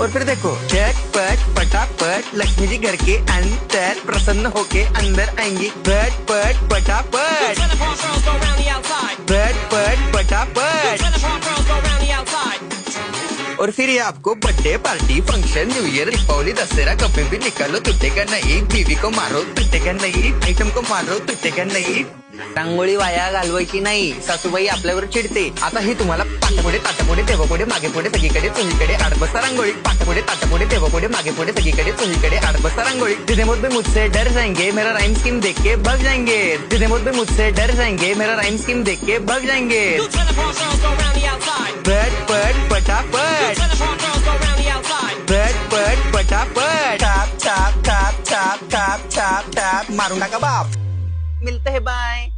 और फिर देखो झटपट पटापट लक्ष्मी जी घर के अंदर प्रसन्न होके अंदर आएंगी। झटपट पटापट झटपट पटापट। और फिर ये आपको birthday party function new year Deepawali Dussehra कभी भी निकालो टूटेगा नहीं। बीवी को मारो टूटेगा नहीं। आइटम को मारो टूटेगा नहीं। रांगोळी वाया घालवायची नाही, सासूबाई आपल्यावर चिडते। आता ही तुम्हाला पाठपुढे ताटापुढे तेव्हापुढे मागे पुढे सगळीकडे चोहीकडे आडबसा रांगोळी। पाठपुढे ताटापुढे तेव्हापुढे मागे पुढे सगळीकडे चोहीकडे आडबसा रांगोळी। जितने मुझ भी मुझसे डर जाएंगे मेरा राइम स्कीम देख के भाग जाएंगे। जितने मुझ भी मुझसे डर जाएंगे मेरा राइम स्कीम देख के भाग जाएंगे। झटपट पटापट झटपट पटापट top top top top top top top मारू नका बाप। मिलते हैं बाय।